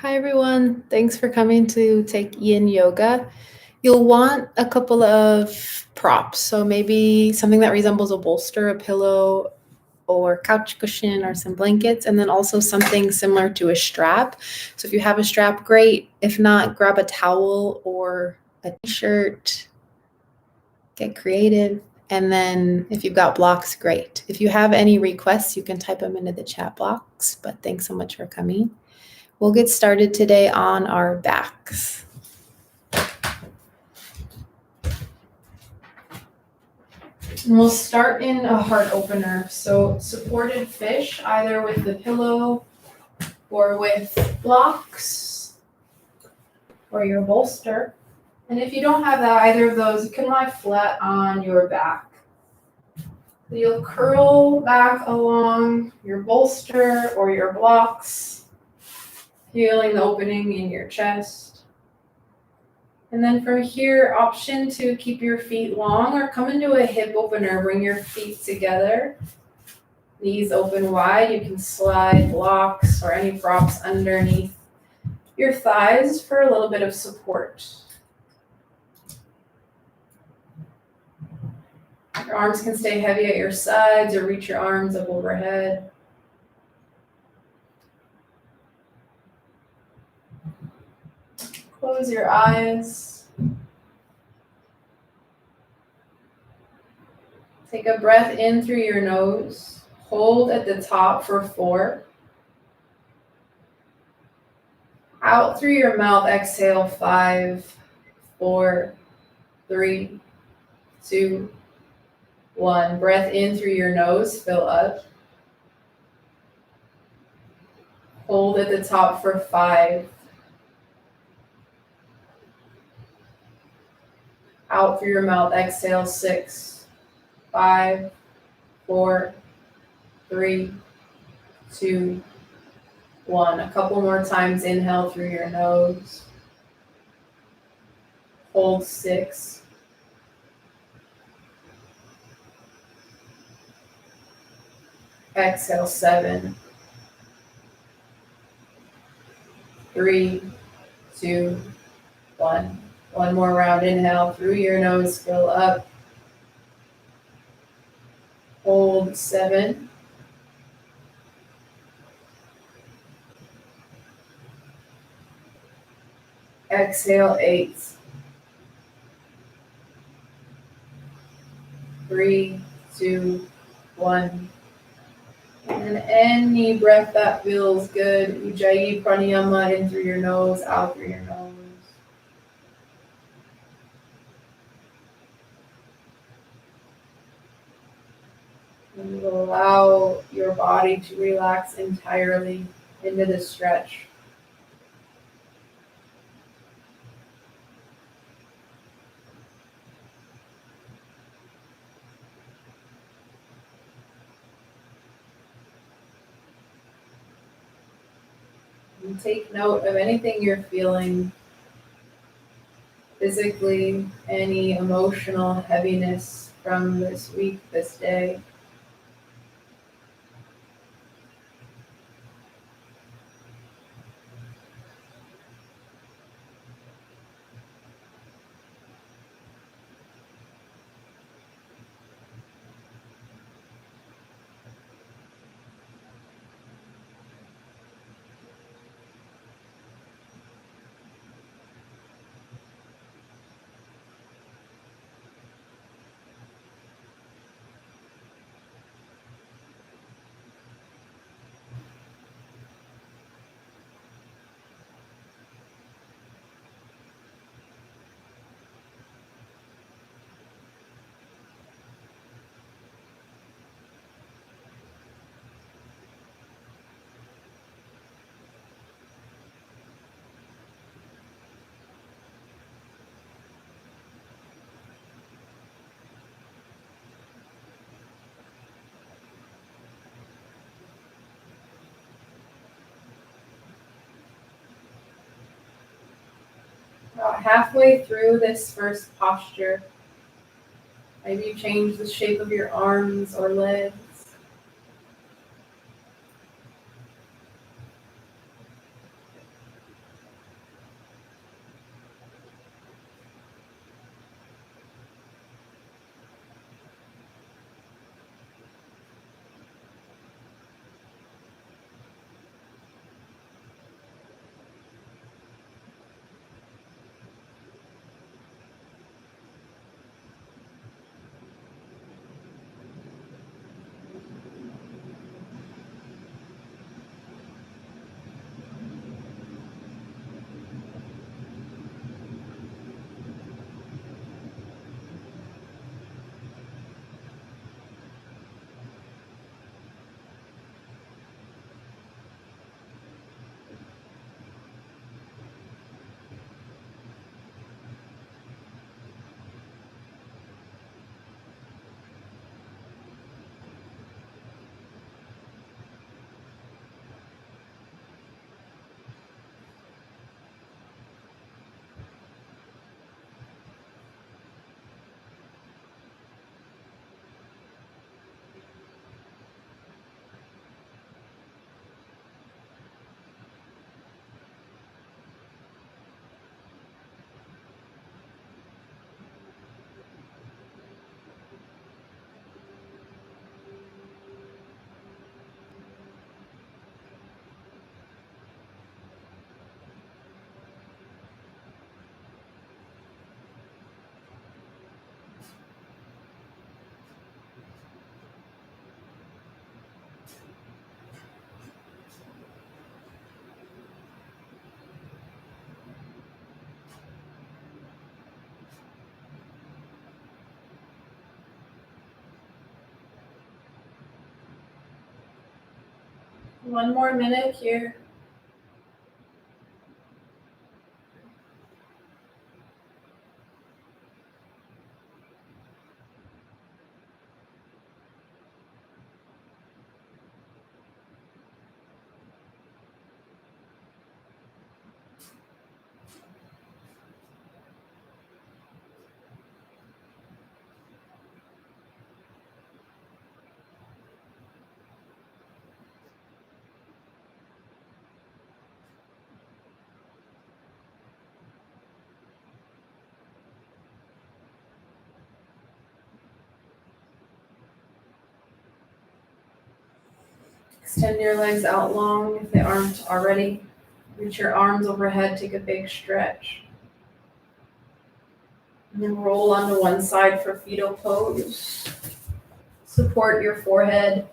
Hi everyone, thanks for coming to take Yin Yoga. You'll want a couple of props, so maybe something that resembles a bolster, a pillow, or couch cushion, or some blankets, and then also something similar to a strap. So if you have a strap, great. If not, grab a towel or a t-shirt, get creative. And then if you've got blocks, great. If you have any requests, you can type them into the chat box, but thanks so much for coming. We'll get started today on our backs. And we'll start in a heart opener. So supported fish, either with the pillow or with blocks or your bolster. And if you don't have either of those, you can lie flat on your back. So you'll curl back along your bolster or your blocks, feeling the opening in your chest. And then from here, option to keep your feet long or come into a hip opener. Bring your feet together, knees open wide. You can slide blocks or any props underneath your thighs for a little bit of support. Your arms can stay heavy at your sides or reach your arms up overhead. Close your eyes. Take a breath in through your nose. Hold at the top for 4. Out through your mouth, exhale 5, 4, 3, 2, 1. Breath in through your nose, fill up. Hold at the top for 5. Out through your mouth, exhale 6, 5, 4, 3, 2, 1. A couple more times, inhale through your nose. Hold 6. Exhale 7, 3, 2, 1. One more round, inhale through your nose, fill up. Hold 7. Exhale 8, 3, 2, 1. And any breath that feels good, Ujjayi Pranayama, in through your nose, out through your nose. And you will allow your body to relax entirely into the stretch. And take note of anything you're feeling physically, any emotional heaviness from this week, this day. About halfway through this first posture, maybe you change the shape of your arms or legs. One more minute here. Extend your legs out long if they aren't already. Reach your arms overhead, take a big stretch. And then roll onto one side for fetal pose. Support your forehead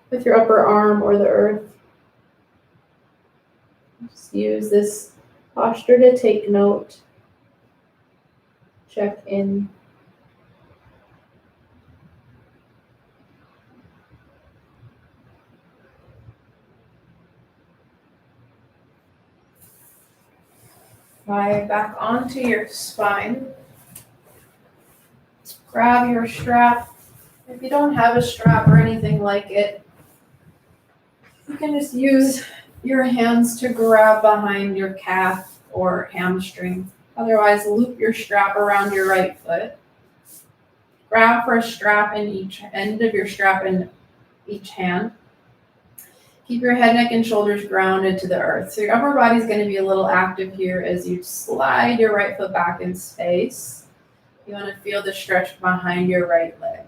with your upper arm or the earth. Just use this posture to take note, check in. Lie back onto your spine. Grab your strap. If you don't have a strap or anything like it, you can just use your hands to grab behind your calf or hamstring. Otherwise, loop your strap around your right foot. Grab for a strap in each end of your strap in each hand. Keep your head, neck, and shoulders grounded to the earth. So your upper body is going to be a little active here as you slide your right foot back in space. You want to feel the stretch behind your right leg.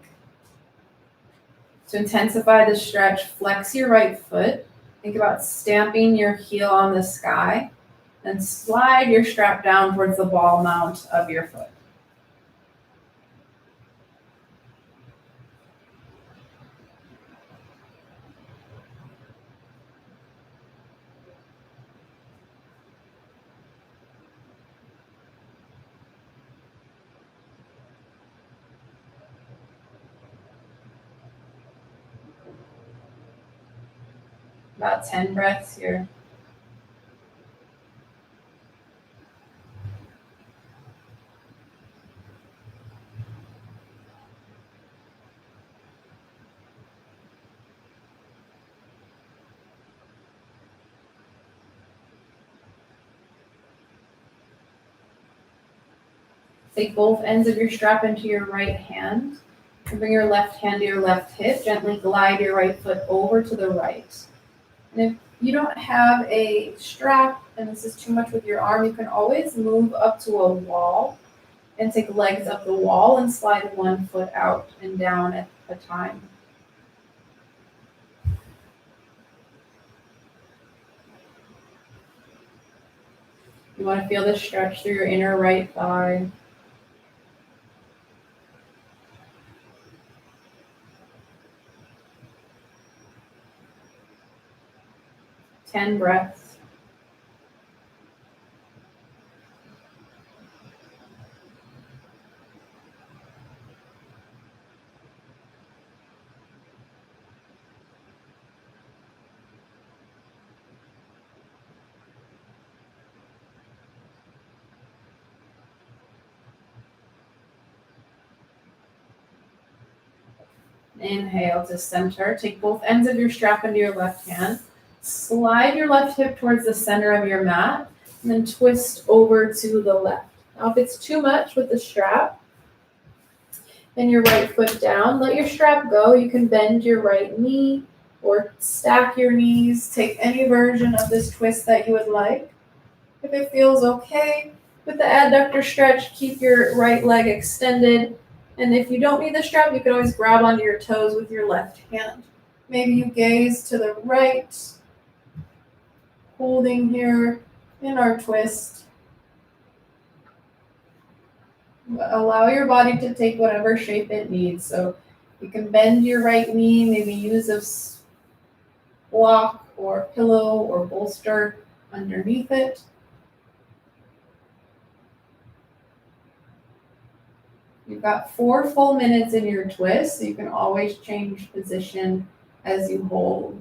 To intensify the stretch, flex your right foot. Think about stamping your heel on the sky. Then slide your strap down towards the ball mount of your foot. About 10 breaths here. Take both ends of your strap into your right hand. And bring your left hand to your left hip. Gently glide your right foot over to the right. And if you don't have a strap and this is too much with your arm, you can always move up to a wall and take legs up the wall and slide one foot out and down at a time. You want to feel the stretch through your inner right thigh. Ten breaths. Inhale to center. Take both ends of your strap into your left hand. Slide your left hip towards the center of your mat, and then twist over to the left. Now, if it's too much with the strap, then your right foot down. Let your strap go. You can bend your right knee or stack your knees. Take any version of this twist that you would like. If it feels okay with the adductor stretch, keep your right leg extended. And if you don't need the strap, you can always grab onto your toes with your left hand. Maybe you gaze to the right, holding here in our twist. Allow your body to take whatever shape it needs. So you can bend your right knee, maybe use a block or pillow or bolster underneath it. You've got 4 full minutes in your twist, so you can always change position as you hold.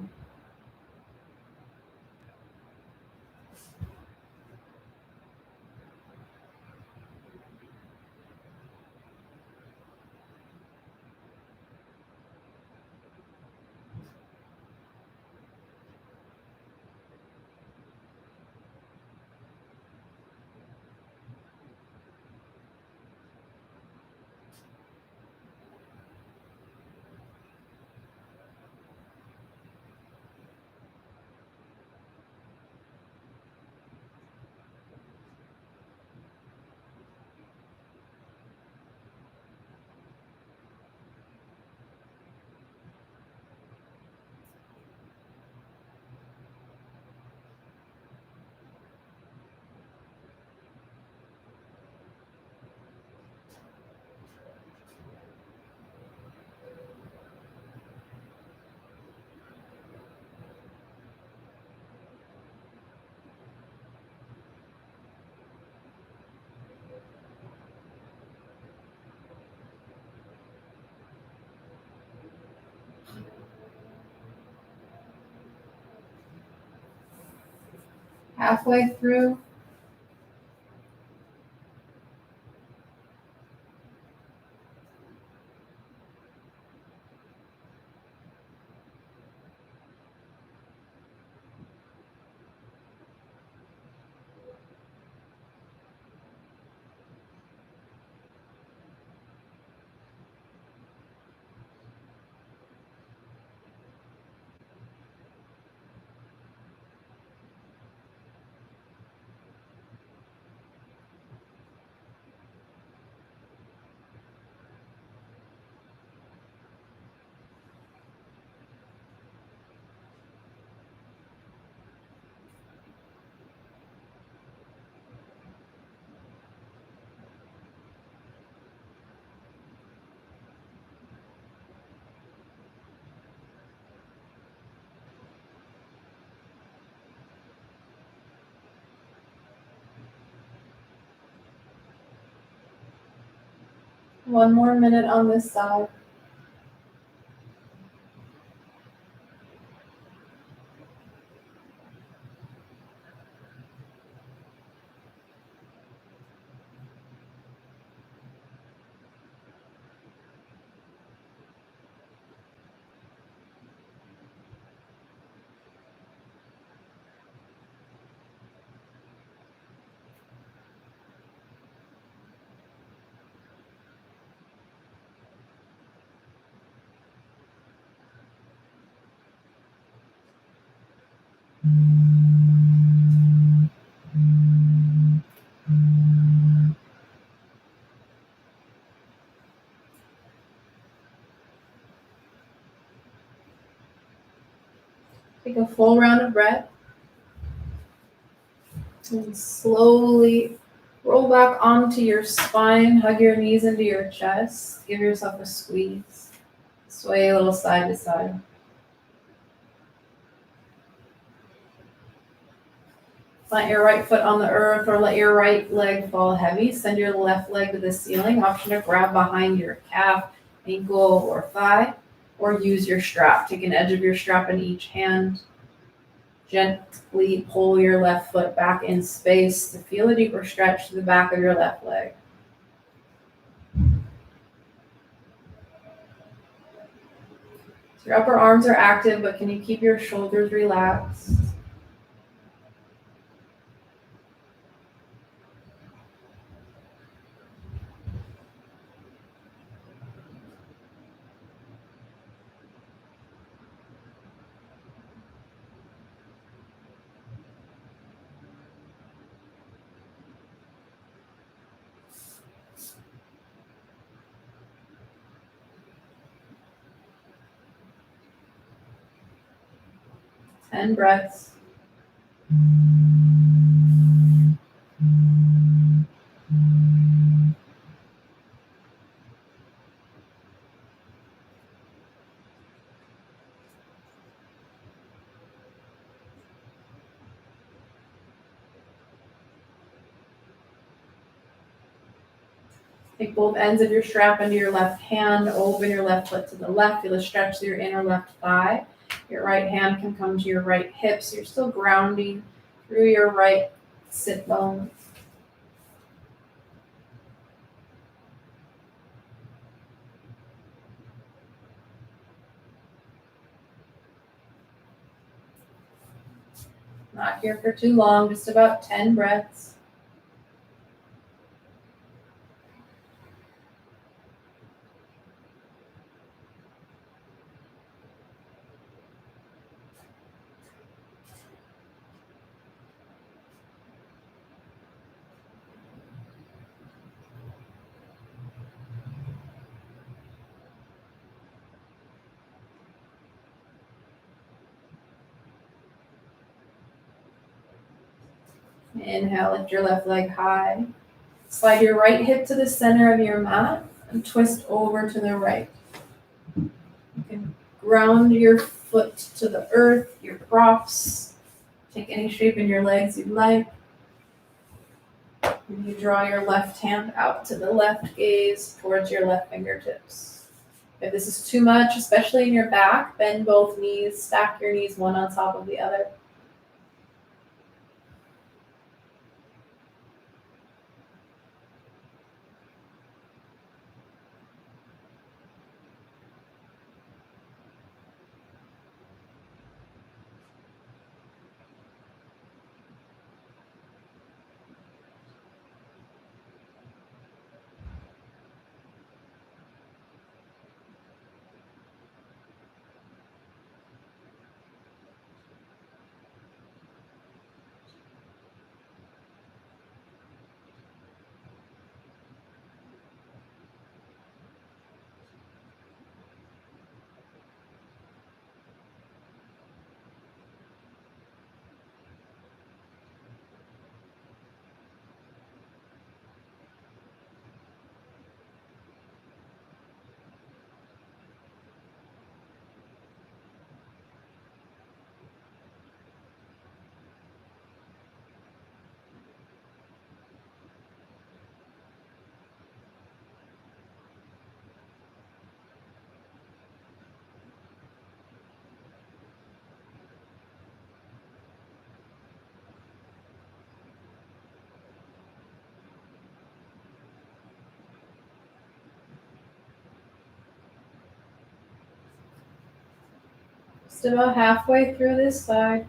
halfway through. One more minute on this side. Take a full round of breath. And slowly roll back onto your spine. Hug your knees into your chest. Give yourself a squeeze. Sway a little side to side. Plant your right foot on the earth or let your right leg fall heavy. Send your left leg to the ceiling. Option to grab behind your calf, ankle, or thigh, or use your strap. Take an edge of your strap in each hand. Gently pull your left foot back in space to feel a deeper stretch to the back of your left leg. So your upper arms are active, but can you keep your shoulders relaxed? And breaths. Take both ends of your strap into your left hand. Open your left foot to the left. Feel a stretch to your inner left thigh. Your right hand can come to your right hip, so you're still grounding through your right sit bone. Not here for too long, just about 10 breaths. Inhale, lift your left leg high. Slide your right hip to the center of your mat and twist over to the right. You can ground your foot to the earth, your props. Take any shape in your legs you'd like. And you draw your left hand out to the left gaze towards your left fingertips. If this is too much, especially in your back, bend both knees, stack your knees one on top of the other. Just about halfway through this side.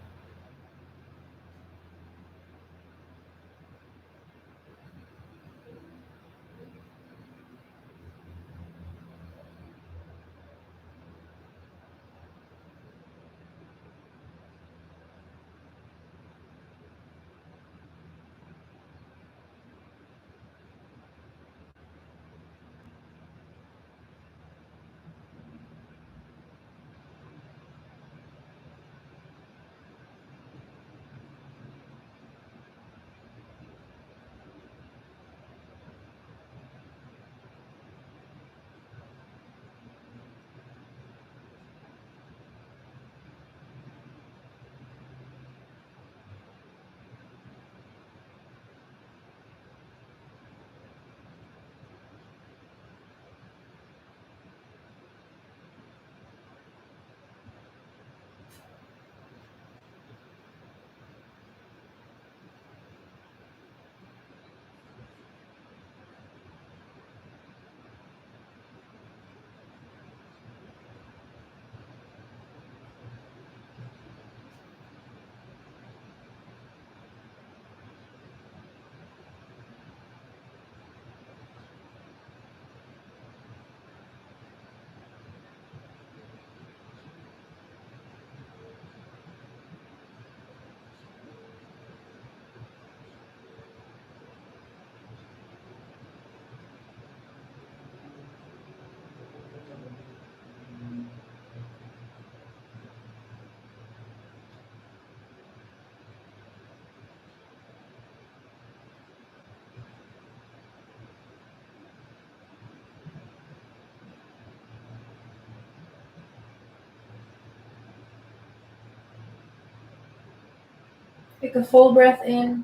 Take a full breath in,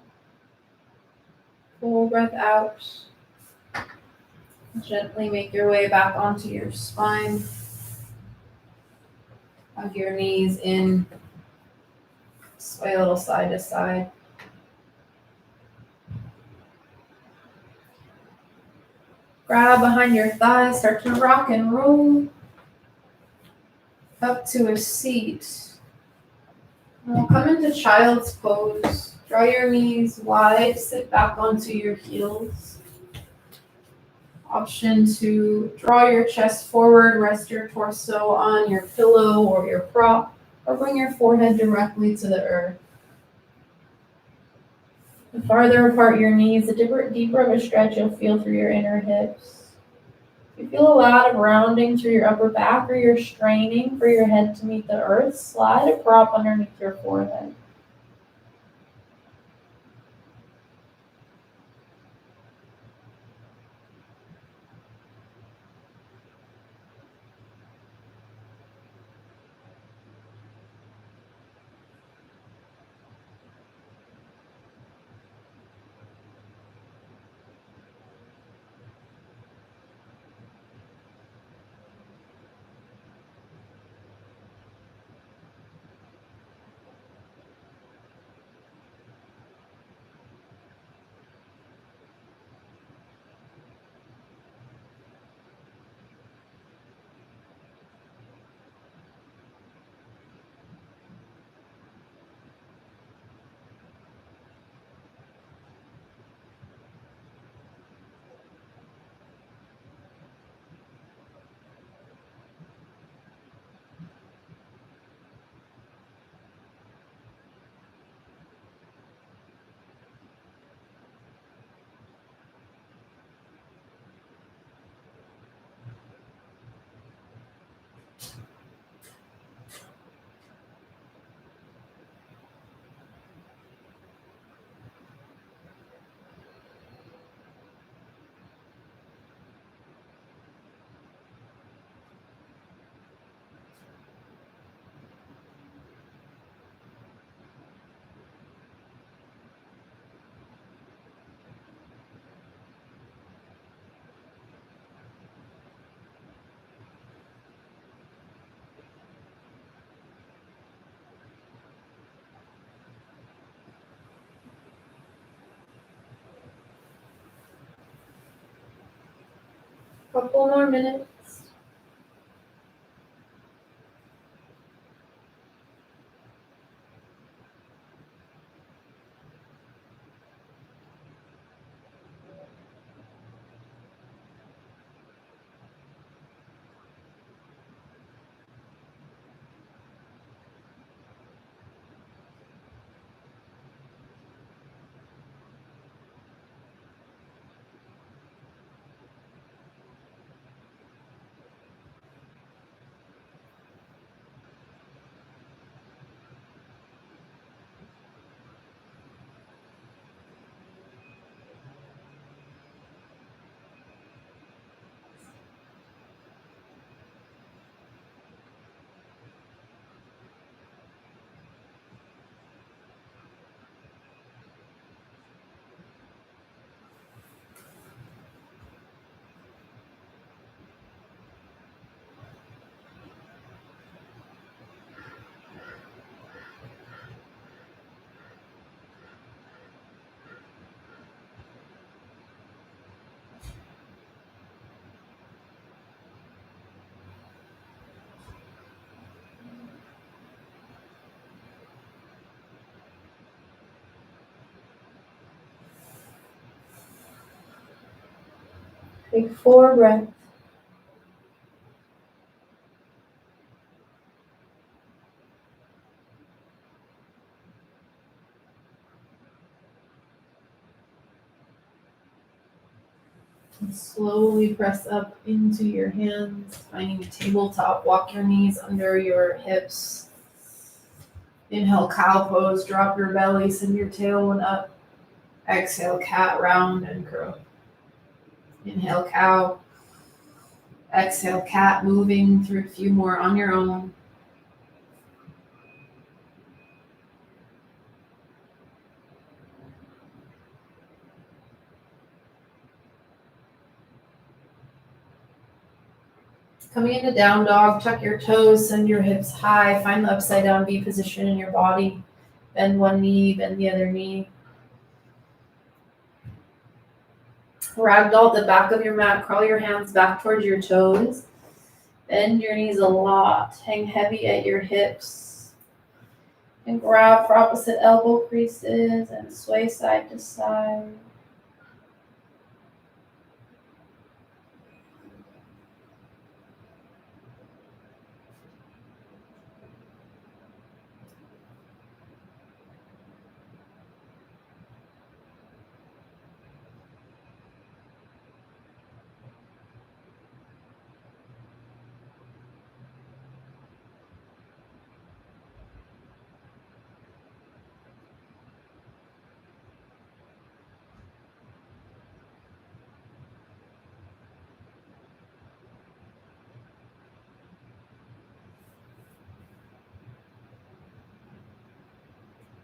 full breath out. Gently make your way back onto your spine. Hug your knees in. Sway a little side to side. Grab behind your thighs, start to rock and roll up to a seat. And we'll come into child's pose. Draw your knees wide, sit back onto your heels. Option to draw your chest forward, rest your torso on your pillow or your prop, or bring your forehead directly to the earth. The farther apart your knees, the deeper of a stretch you'll feel through your inner hips. If you feel a lot of rounding through your upper back or you're straining for your head to meet the earth, slide a prop underneath your forehead. Couple more minutes. Take 4 breaths. And slowly press up into your hands, finding a tabletop. Walk your knees under your hips. Inhale, cow pose. Drop your belly, send your tailbone up. Exhale, cat, round and curl. Inhale, cow. Exhale, cat, moving through a few more on your own. Coming into down dog, tuck your toes, send your hips high. Find the upside down V position in your body. Bend one knee, bend the other knee. Ragdoll at the back of your mat. Crawl your hands back towards your toes. Bend your knees a lot. Hang heavy at your hips. And grab for opposite elbow creases and sway side to side.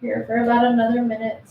Here for about another minute.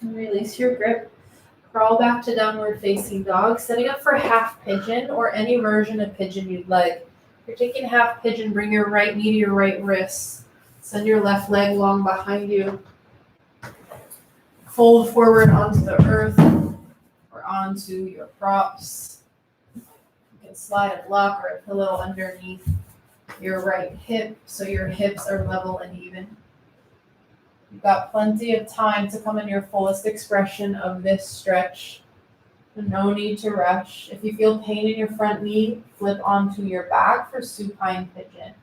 And release your grip. Crawl back to downward facing dog, setting up for half pigeon or any version of pigeon you'd like. If you're taking half pigeon, bring your right knee to your right wrist. Send your left leg long behind you. Fold forward onto the earth or onto your props. You can slide a block or a pillow underneath your right hip so your hips are level and even. You've got plenty of time to come in your fullest expression of this stretch. No need to rush. If you feel pain in your front knee, flip onto your back for supine pigeon.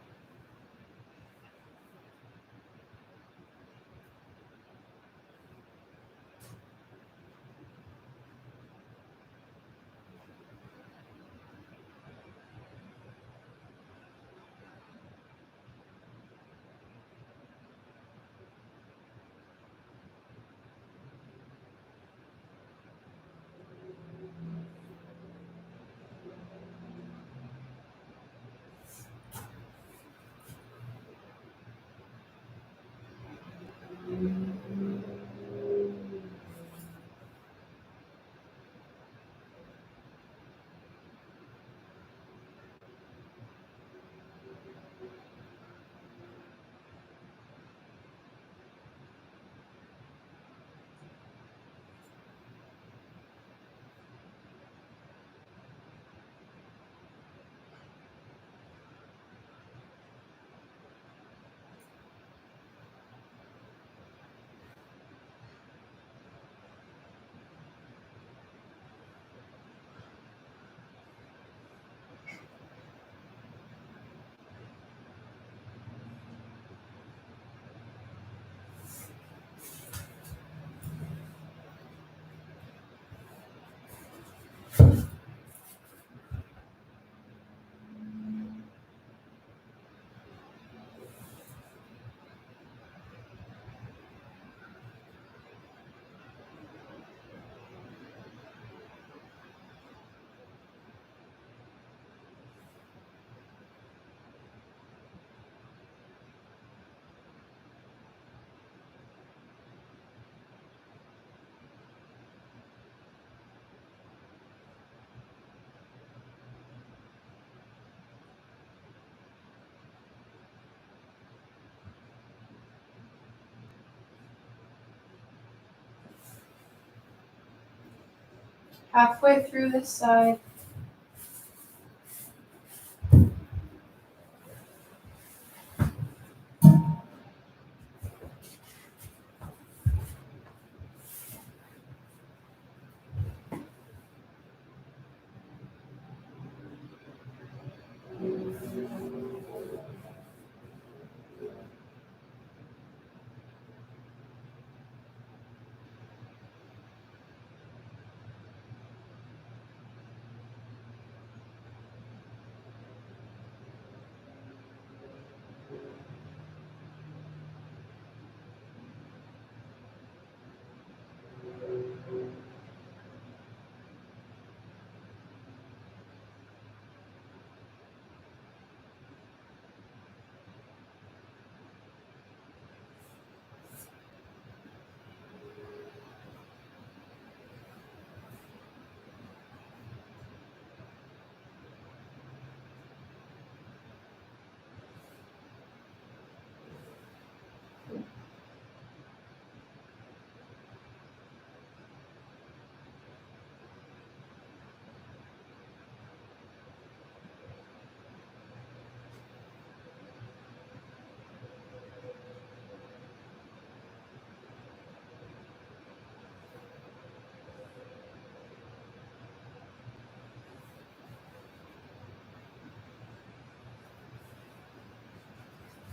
Halfway through this side.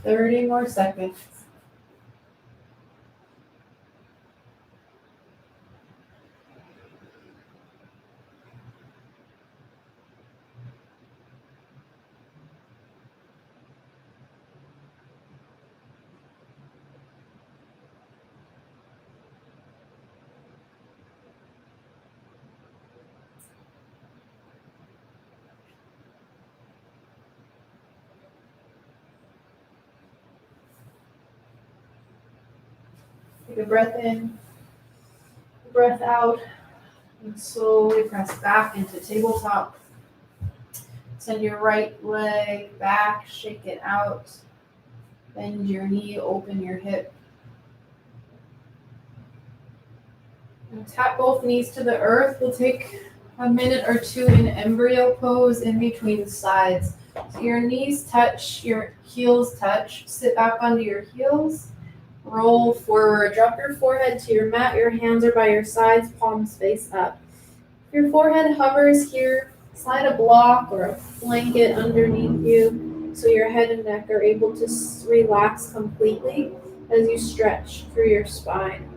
Thirty more seconds. Take a breath in, breath out, and slowly press back into tabletop. Send your right leg back, shake it out. Bend your knee, open your hip. And tap both knees to the earth. We'll take a minute or two in embryo pose in between the sides. So your knees touch, your heels touch. Sit back onto your heels. Roll forward. Drop your forehead to your mat. Your hands are by your sides, palms face up. If your forehead hovers here, slide a block or a blanket underneath you so your head and neck are able to relax completely as you stretch through your spine.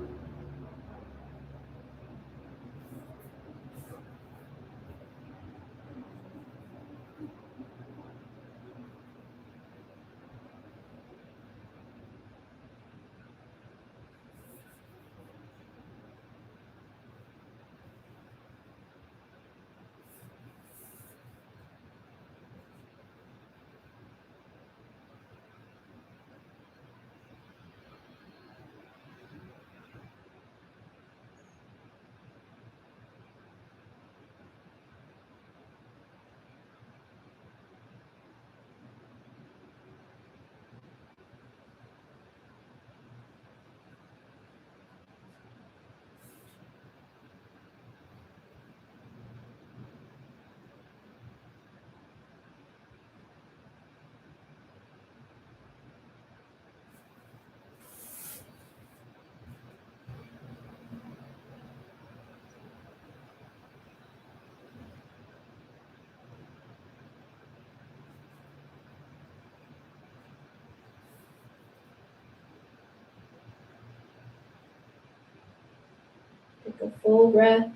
Take a full breath.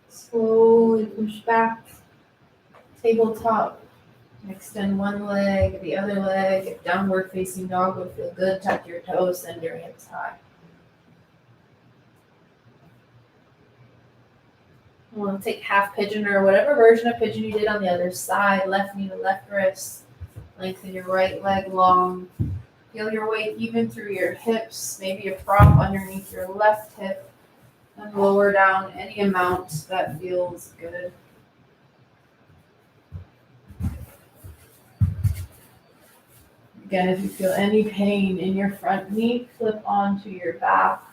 Slowly push back. Tabletop. Extend one leg, the other leg. If downward facing dog would feel good, tuck your toes, send your hips high. We'll take half pigeon or whatever version of pigeon you did on the other side. Left knee to left wrist. Lengthen your right leg long. Feel your weight even through your hips. Maybe a prop underneath your left hip. And lower down any amount that feels good. Again, if you feel any pain in your front knee, flip onto your back.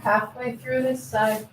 halfway through this side.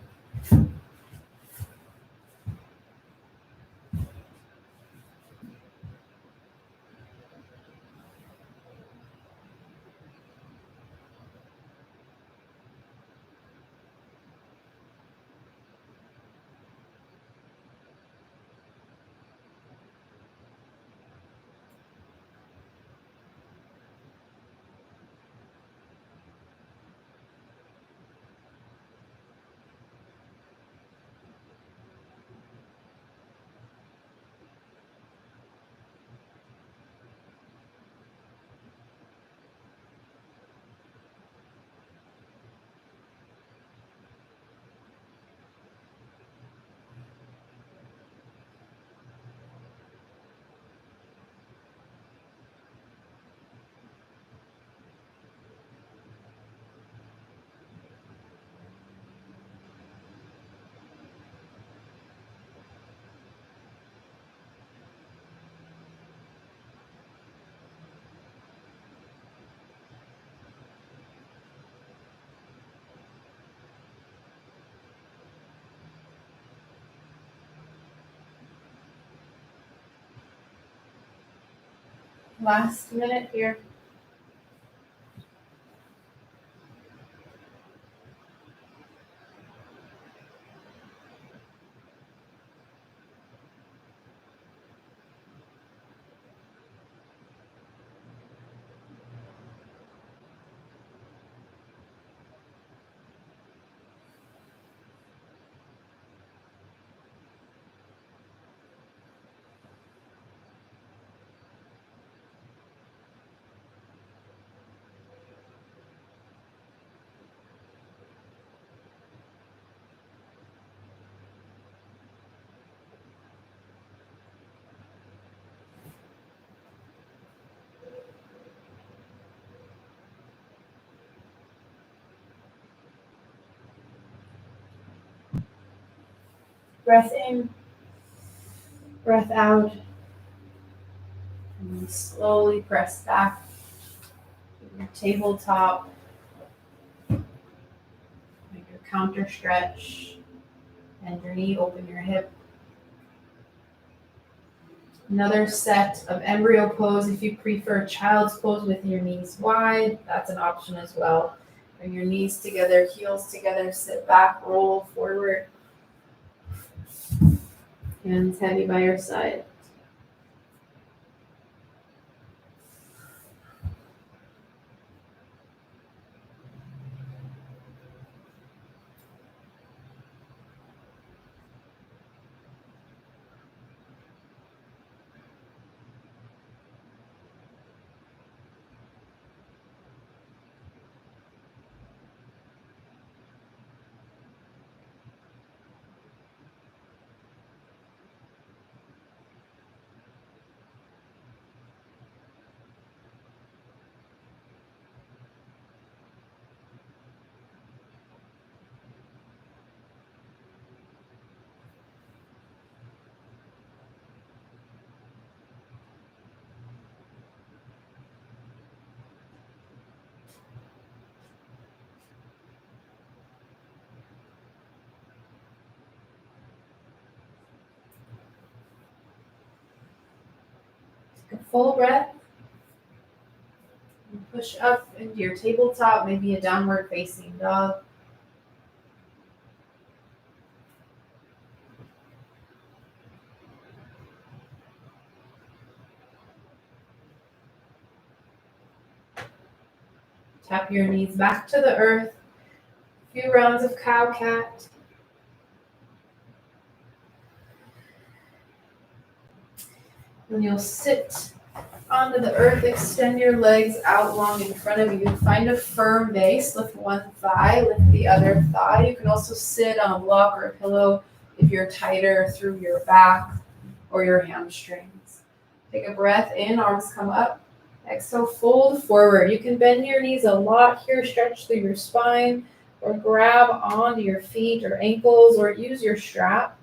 Last minute here. Breath in, breath out, and then slowly press back to your tabletop. Make your counter stretch. Bend your knee, open your hip. Another set of embryo pose. If you prefer child's pose with your knees wide, that's an option as well. Bring your knees together, heels together, sit back, roll forward. Hands heavy by your side. Take a full breath. And push up into your tabletop, maybe a downward facing dog. Tap your knees back to the earth. A few rounds of cow-cat. Then you'll sit onto the earth, extend your legs out long in front of you. Find a firm base. Lift one thigh, lift the other thigh. You can also sit on a block or a pillow if you're tighter through your back or your hamstrings. Take a breath in, arms come up. Exhale, fold forward. You can bend your knees a lot here, stretch through your spine, or grab onto your feet or ankles, or use your strap.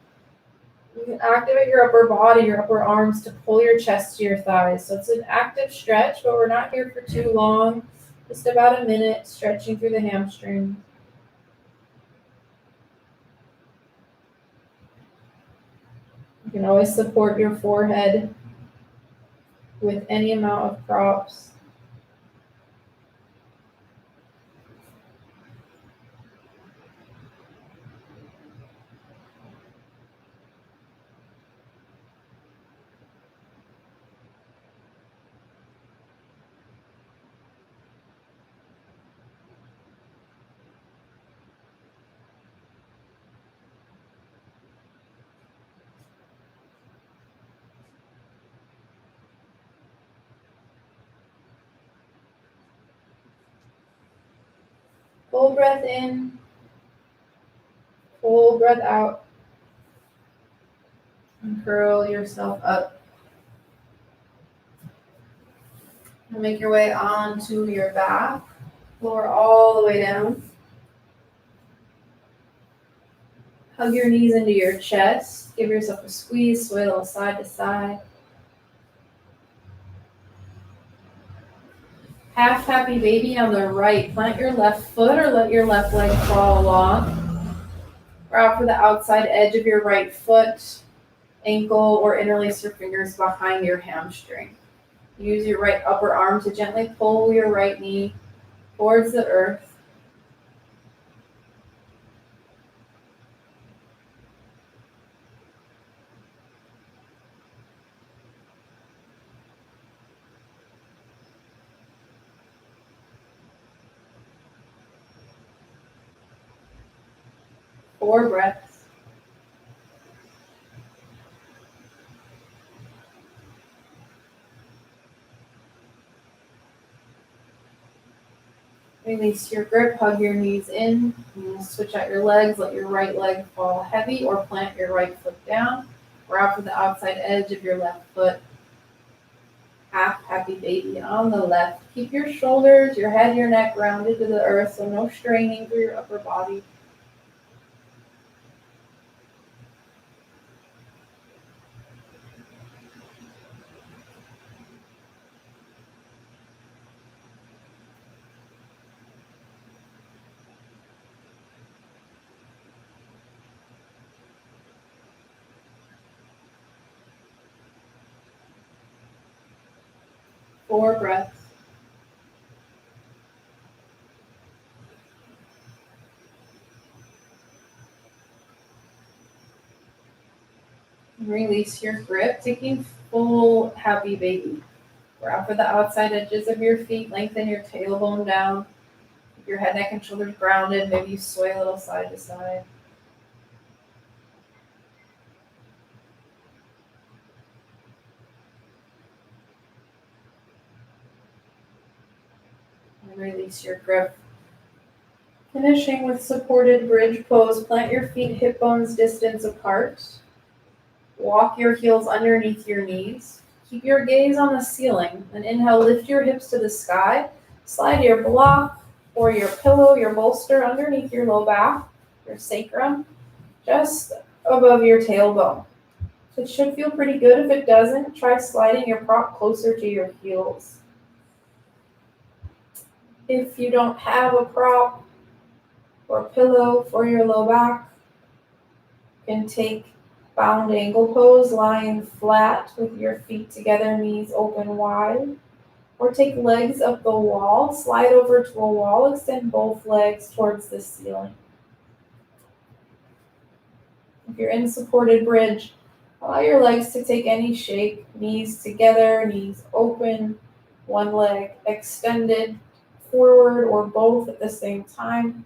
You can activate your upper body, your upper arms to pull your chest to your thighs. So it's an active stretch, but we're not here for too long. Just about a minute, stretching through the hamstrings. You can always support your forehead with any amount of props. Full breath in, full breath out, and curl yourself up. And make your way onto your back, lower all the way down. Hug your knees into your chest, give yourself a squeeze, sway a little side to side. Half happy baby on the right. Plant your left foot or let your left leg fall along. Or out for the outside edge of your right foot, ankle, or interlace your fingers behind your hamstring. Use your right upper arm to gently pull your right knee towards the earth. Four breaths. Release your grip, hug your knees in. Switch out your legs, let your right leg fall heavy or plant your right foot down. Or out for the outside edge of your left foot. Half happy baby on the left. Keep your shoulders, your head, your neck rounded to the earth, so no straining through your upper body. Four breaths. Release your grip, taking full happy baby. We're out for the outside edges of your feet, lengthen your tailbone down. Keep your head, neck, and shoulders grounded. Maybe you sway a little side to side. And release your grip. Finishing with supported bridge pose. Plant your feet hip bones distance apart. Walk your heels underneath your knees. Keep your gaze on the ceiling. And inhale, lift your hips to the sky. Slide your block or your pillow, your bolster underneath your low back, your sacrum, just above your tailbone. So it should feel pretty good. If it doesn't, try sliding your prop closer to your heels. If you don't have a prop or pillow for your low back, you can take bound angle pose, lying flat with your feet together, knees open wide. Or take legs up the wall, slide over to a wall, extend both legs towards the ceiling. If you're in supported bridge, allow your legs to take any shape, knees together, knees open, one leg extended forward or both at the same time.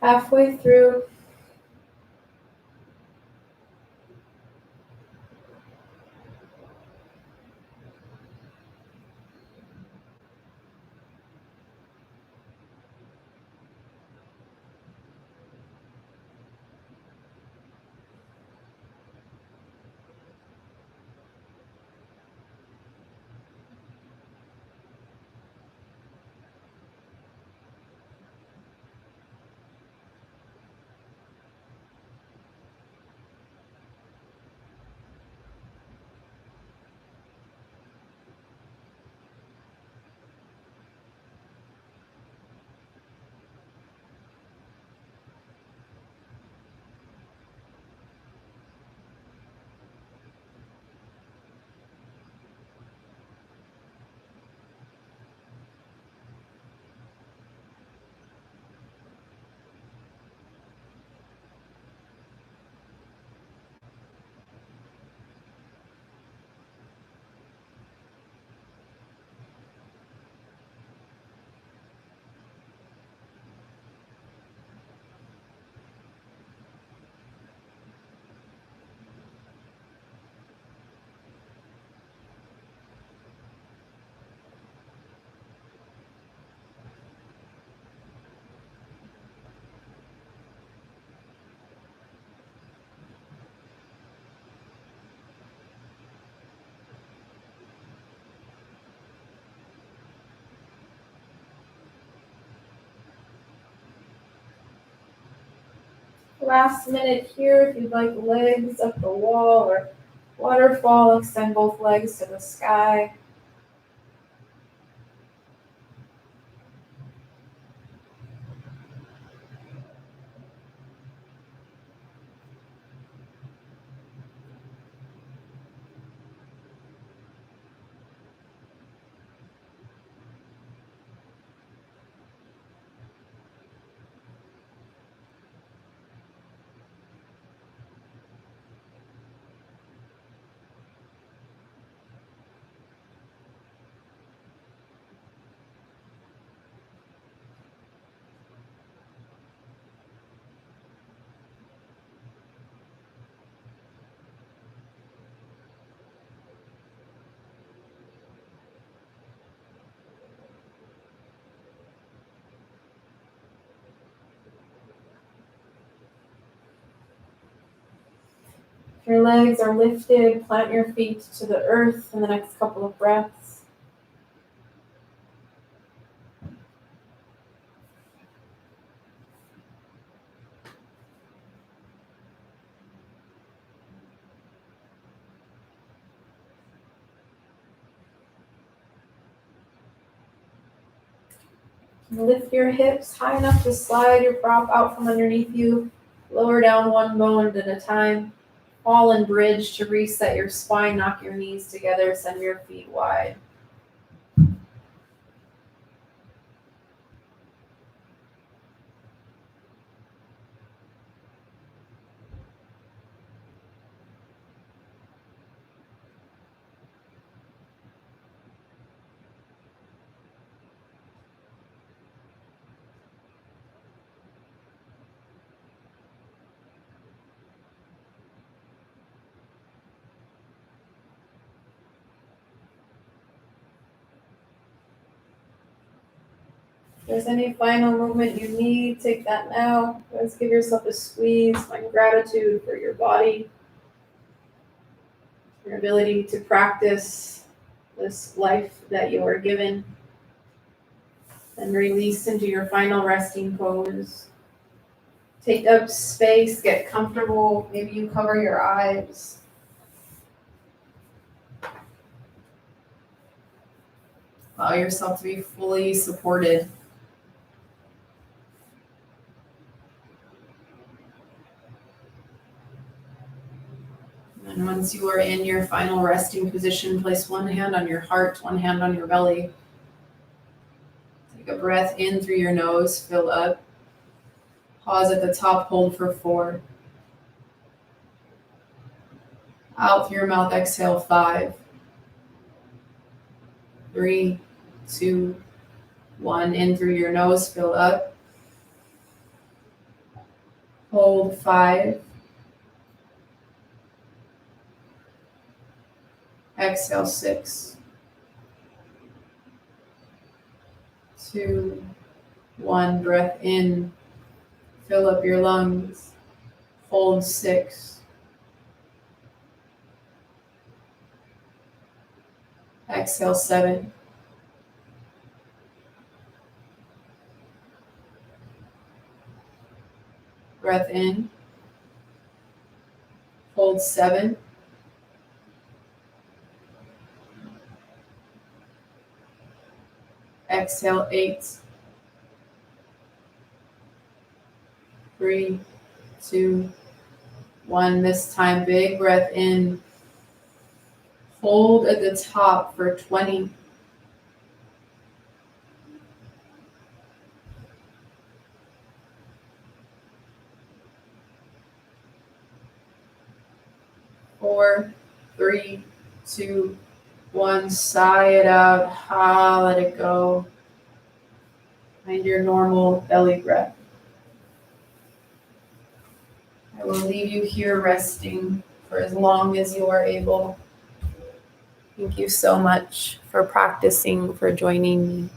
Halfway through. Last minute here, if you'd like legs up the wall or waterfall, extend both legs to the sky. If your legs are lifted, plant your feet to the earth in the next couple of breaths. Lift your hips high enough to slide your prop out from underneath you. Lower down one bone at a time. Fall and bridge to reset your spine. Knock your knees together. Send your feet wide. If there's any final movement you need, take that now. Let's give yourself a squeeze. Find gratitude for your body, your ability to practice this life that you are given. And release into your final resting pose. Take up space, get comfortable. Maybe you cover your eyes. Allow yourself to be fully supported. And once you are in your final resting position, place one hand on your heart, one hand on your belly. Take a breath in through your nose, fill up. Pause at the top, hold for 4. Out through your mouth, exhale 5, 3, 2, 1. In through your nose, fill up. Hold 5. Exhale 6. 2, 1. Breath in. Fill up your lungs. Hold 6. Exhale 7. Breath in. Hold 7. Exhale 8. 3, 2, 1. This time, big breath in. Hold at the top for 20. Four, 3, 2, 1. Sigh it out. Let it go. Find your normal belly breath. I will leave you here resting for as long as you are able. Thank you so much for practicing, for joining me.